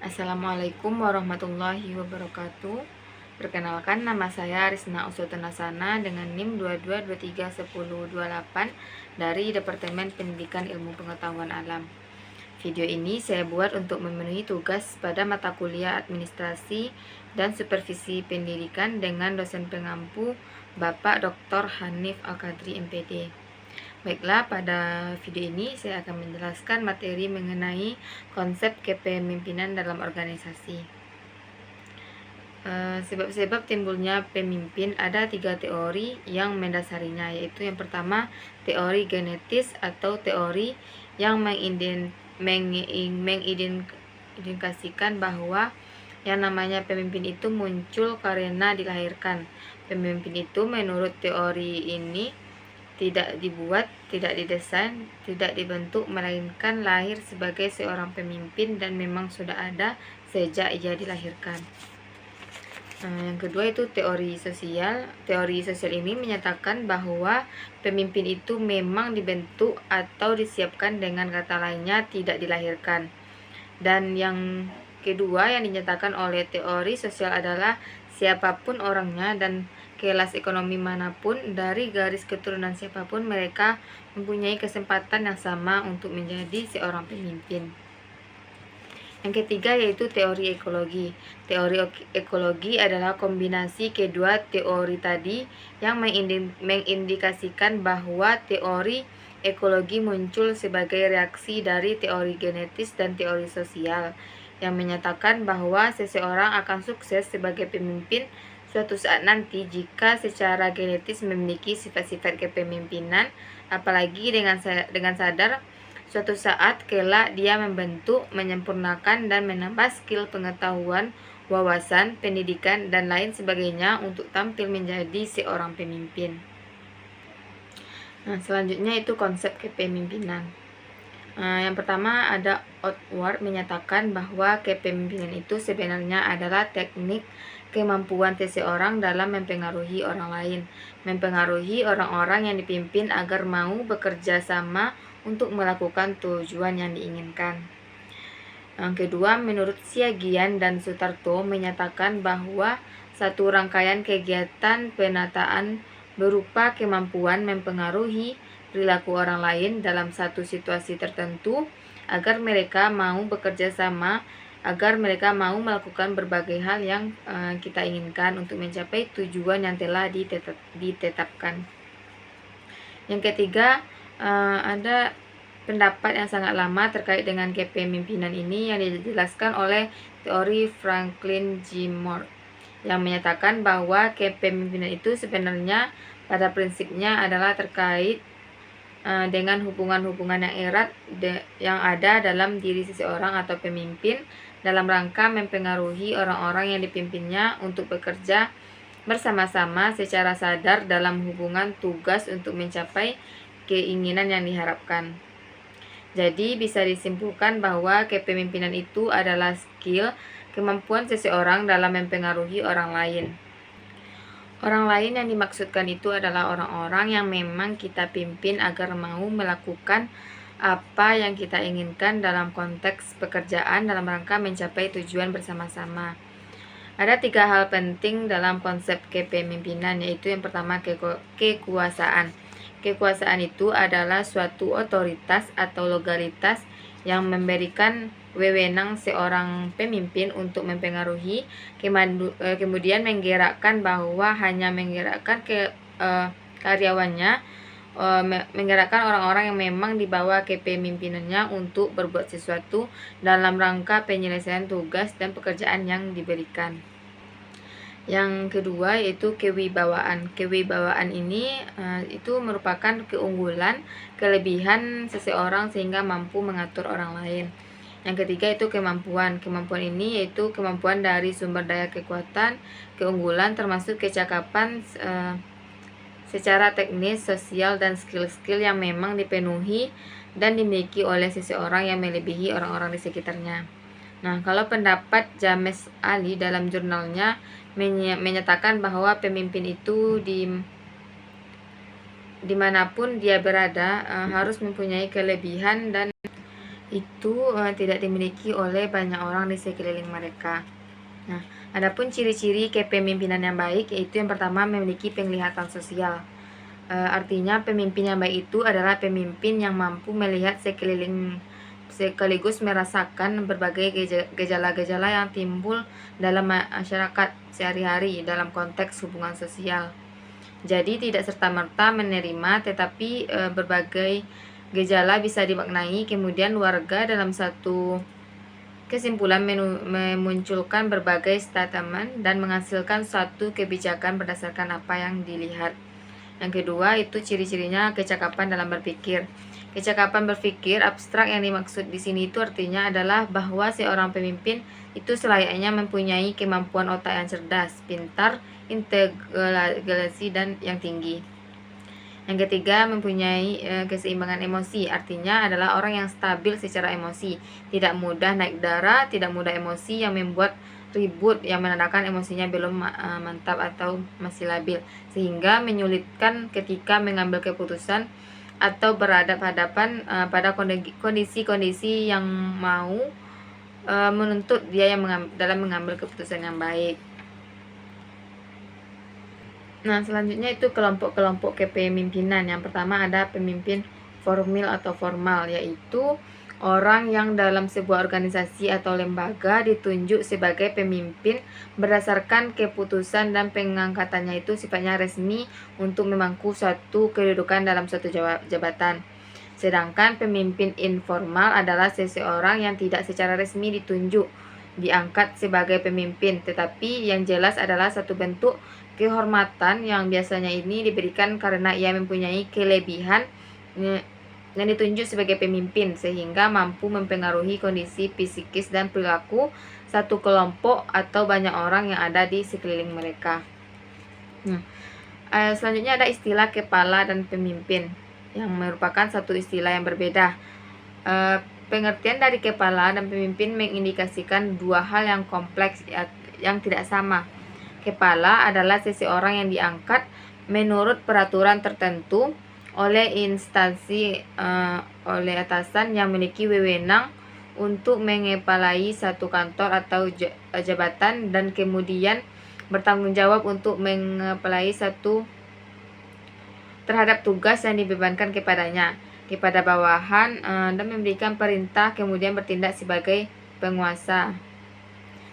Assalamualaikum warahmatullahi wabarakatuh. Perkenalkan, nama saya Risna Usutunasana dengan NIM 22231028 dari Departemen Pendidikan Ilmu Pengetahuan Alam. Video ini saya buat untuk memenuhi tugas pada mata kuliah Administrasi dan Supervisi Pendidikan dengan dosen pengampu Bapak Dr. Hanif Al-Qadri MPD. Baiklah, pada video ini saya akan menjelaskan materi mengenai konsep kepemimpinan dalam organisasi. Sebab-sebab timbulnya pemimpin ada 3 teori yang mendasarinya, yaitu yang pertama teori genetis atau teori yang mengindikasikan bahwa yang namanya pemimpin itu muncul karena dilahirkan. Pemimpin itu menurut teori ini tidak dibuat, tidak didesain, tidak dibentuk, melainkan lahir sebagai seorang pemimpin dan memang sudah ada sejak ia dilahirkan. Yang kedua itu teori sosial. Teori sosial ini menyatakan bahwa pemimpin itu memang dibentuk atau disiapkan, dengan kata lainnya tidak dilahirkan. Dan yang kedua yang dinyatakan oleh teori sosial adalah siapapun orangnya dan kelas ekonomi manapun, dari garis keturunan siapapun, mereka mempunyai kesempatan yang sama untuk menjadi seorang pemimpin. Yang ketiga yaitu teori ekologi. Teori ekologi adalah kombinasi kedua teori tadi yang mengindikasikan bahwa teori ekologi muncul sebagai reaksi dari teori genetis dan teori sosial, yang menyatakan bahwa seseorang akan sukses sebagai pemimpin suatu saat nanti jika secara genetis memiliki sifat-sifat kepemimpinan, apalagi dengan sadar suatu saat kelak dia membentuk, menyempurnakan, dan menambah skill pengetahuan, wawasan, pendidikan, dan lain sebagainya untuk tampil menjadi seorang pemimpin. Selanjutnya itu konsep kepemimpinan. Yang pertama ada Outward, menyatakan bahwa kepemimpinan itu sebenarnya adalah teknik kemampuan seseorang dalam mempengaruhi orang lain, mempengaruhi orang-orang yang dipimpin agar mau bekerja sama untuk melakukan tujuan yang diinginkan. Yang kedua, menurut Siagian dan Sutarto, menyatakan bahwa satu rangkaian kegiatan penataan berupa kemampuan mempengaruhi perilaku orang lain dalam satu situasi tertentu agar mereka mau bekerja sama, agar mereka mau melakukan berbagai hal yang kita inginkan untuk mencapai tujuan yang telah ditetapkan. Yang ketiga, ada pendapat yang sangat lama terkait dengan kepemimpinan ini yang dijelaskan oleh teori Franklin G. Moore, yang menyatakan bahwa kepemimpinan itu sebenarnya pada prinsipnya adalah terkait dengan hubungan-hubungan yang erat yang ada dalam diri seseorang atau pemimpin dalam rangka mempengaruhi orang-orang yang dipimpinnya untuk bekerja bersama-sama secara sadar dalam hubungan tugas untuk mencapai keinginan yang diharapkan. Jadi bisa disimpulkan bahwa kepemimpinan itu adalah skill, kemampuan seseorang dalam mempengaruhi orang lain. Orang lain yang dimaksudkan itu adalah orang-orang yang memang kita pimpin agar mau melakukan apa yang kita inginkan dalam konteks pekerjaan dalam rangka mencapai tujuan bersama-sama. Ada 3 hal penting dalam konsep kepemimpinan, yaitu yang pertama kekuasaan. Kekuasaan itu adalah suatu otoritas atau legalitas yang memberikan wewenang seorang pemimpin untuk mempengaruhi, kemudian menggerakkan bahwa hanya menggerakkan karyawannya, menggerakkan orang-orang yang memang di bawah kepemimpinannya untuk berbuat sesuatu dalam rangka penyelesaian tugas dan pekerjaan yang diberikan. Yang kedua yaitu kewibawaan. Kewibawaan ini itu merupakan keunggulan, kelebihan seseorang sehingga mampu mengatur orang lain. Yang ketiga itu kemampuan. Kemampuan ini yaitu kemampuan dari sumber daya kekuatan, keunggulan termasuk kecakapan secara teknis, sosial, dan skill-skill yang memang dipenuhi dan dimiliki oleh seseorang yang melebihi orang-orang di sekitarnya. Nah, kalau pendapat James Ali dalam jurnalnya menyatakan bahwa pemimpin itu dimanapun dia berada harus mempunyai kelebihan dan itu tidak dimiliki oleh banyak orang di sekeliling mereka. Nah, adapun ciri-ciri kepemimpinan yang baik yaitu yang pertama memiliki penglihatan sosial. Artinya pemimpin yang baik itu adalah pemimpin yang mampu melihat sekeliling sekaligus merasakan berbagai gejala-gejala yang timbul dalam masyarakat sehari-hari dalam konteks hubungan sosial. Jadi tidak serta-merta menerima, tetapi berbagai gejala bisa dimaknai, kemudian warga dalam satu kesimpulan memunculkan berbagai statement dan menghasilkan suatu kebijakan berdasarkan apa yang dilihat. Yang kedua itu ciri-cirinya kecakapan dalam berpikir. Kecakapan berpikir abstrak yang dimaksud di sini itu artinya adalah bahwa seorang pemimpin itu selayaknya mempunyai kemampuan otak yang cerdas, pintar, integrasi dan yang tinggi. Yang ketiga, mempunyai keseimbangan emosi, artinya adalah orang yang stabil secara emosi, tidak mudah naik darah, tidak mudah emosi yang membuat ribut, yang menandakan emosinya belum mantap atau masih labil, sehingga menyulitkan ketika mengambil keputusan atau berhadapan pada kondisi-kondisi yang mau menuntut dia yang dalam mengambil keputusan yang baik. Nah, selanjutnya itu kelompok-kelompok kepemimpinan. Yang pertama ada pemimpin formal atau formal, yaitu orang yang dalam sebuah organisasi atau lembaga ditunjuk sebagai pemimpin berdasarkan keputusan dan pengangkatannya itu sifatnya resmi untuk memangku suatu kedudukan dalam suatu jabatan. Sedangkan pemimpin informal adalah seseorang yang tidak secara resmi ditunjuk, diangkat sebagai pemimpin, tetapi yang jelas adalah satu bentuk kehormatan yang biasanya ini diberikan karena ia mempunyai kelebihan yang ditunjuk sebagai pemimpin sehingga mampu mempengaruhi kondisi psikis dan perilaku satu kelompok atau banyak orang yang ada di sekeliling mereka. Selanjutnya ada istilah kepala dan pemimpin yang merupakan satu istilah yang berbeda. Pengertian dari kepala dan pemimpin mengindikasikan dua hal yang kompleks yang tidak sama. Kepala adalah seseorang yang diangkat menurut peraturan tertentu oleh instansi oleh atasan yang memiliki wewenang untuk mengepalai satu kantor atau jabatan dan kemudian bertanggung jawab untuk mengepalai satu terhadap tugas yang dibebankan kepadanya kepada bawahan dan memberikan perintah kemudian bertindak sebagai penguasa.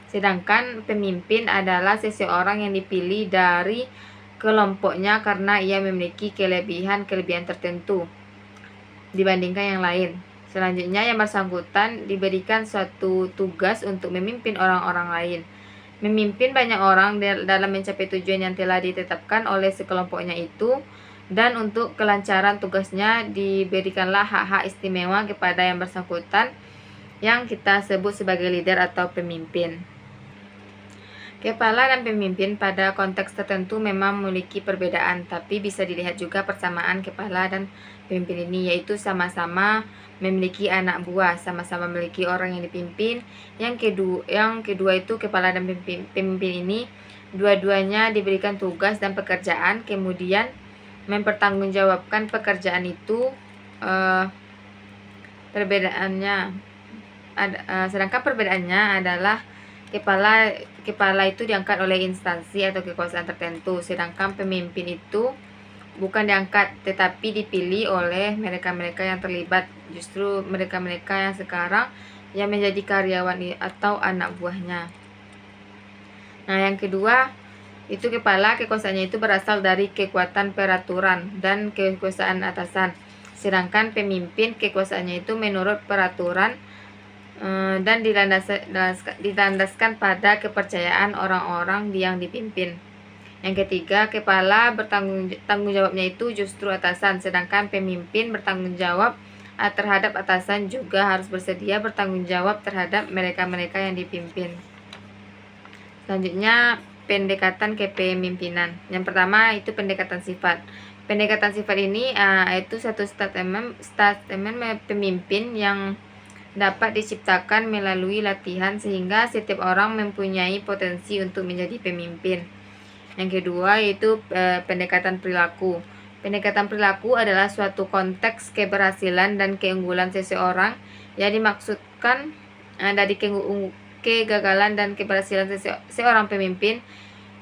Sedangkan pemimpin adalah seseorang yang dipilih dari kelompoknya karena ia memiliki kelebihan tertentu dibandingkan yang lain. Selanjutnya yang bersangkutan diberikan suatu tugas untuk memimpin orang-orang lain. Memimpin banyak orang dalam mencapai tujuan yang telah ditetapkan oleh sekelompoknya itu, dan untuk kelancaran tugasnya diberikanlah hak-hak istimewa kepada yang bersangkutan yang kita sebut sebagai leader atau pemimpin. Kepala dan pemimpin pada konteks tertentu memang memiliki perbedaan, tapi bisa dilihat juga persamaan kepala dan pemimpin ini, yaitu sama-sama memiliki anak buah, sama-sama memiliki orang yang dipimpin. Yang kedua itu kepala dan pemimpin ini dua-duanya diberikan tugas dan pekerjaan, kemudian mempertanggungjawabkan pekerjaan itu. Sedangkan perbedaannya adalah kepala itu diangkat oleh instansi atau kekuasaan tertentu, sedangkan pemimpin itu bukan diangkat tetapi dipilih oleh mereka-mereka yang terlibat, justru mereka-mereka yang sekarang yang menjadi karyawan atau anak buahnya. Nah, yang kedua itu kekuasaannya itu berasal dari kekuatan peraturan dan kekuasaan atasan, sedangkan pemimpin kekuasaannya itu menurut peraturan dan dilandaskan pada kepercayaan orang-orang yang dipimpin. Yang ketiga, kepala tanggung jawabnya itu justru atasan, sedangkan pemimpin bertanggung jawab terhadap atasan juga harus bersedia bertanggung jawab terhadap mereka-mereka yang dipimpin. Selanjutnya, pendekatan kepemimpinan. Yang pertama itu pendekatan sifat. Pendekatan sifat ini itu satu statement pemimpin yang dapat diciptakan melalui latihan sehingga setiap orang mempunyai potensi untuk menjadi pemimpin. Yang kedua yaitu pendekatan perilaku. Pendekatan perilaku adalah suatu konteks keberhasilan dan keunggulan seseorang Yang dimaksudkan dari kegagalan dan keberhasilan seorang pemimpin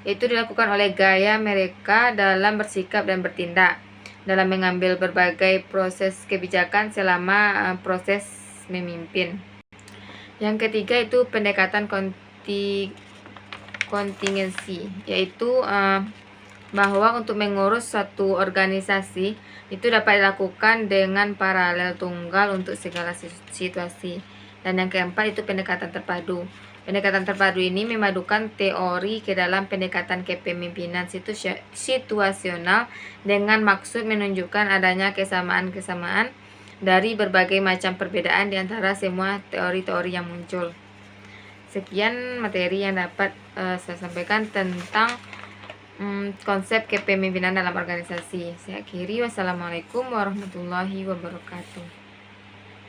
itu dilakukan oleh gaya mereka dalam bersikap dan bertindak, dalam mengambil berbagai proses kebijakan selama proses memimpin. Yang ketiga itu pendekatan kontingensi, yaitu bahwa untuk mengurus suatu organisasi itu dapat dilakukan dengan paralel tunggal untuk segala situasi. Dan yang keempat itu pendekatan terpadu. Pendekatan terpadu ini memadukan teori ke dalam pendekatan kepemimpinan situasional dengan maksud menunjukkan adanya kesamaan-kesamaan dari berbagai macam perbedaan di antara semua teori-teori yang muncul. Sekian materi yang dapat saya sampaikan tentang konsep kepemimpinan dalam organisasi. Saya akhiri, wassalamualaikum warahmatullahi wabarakatuh.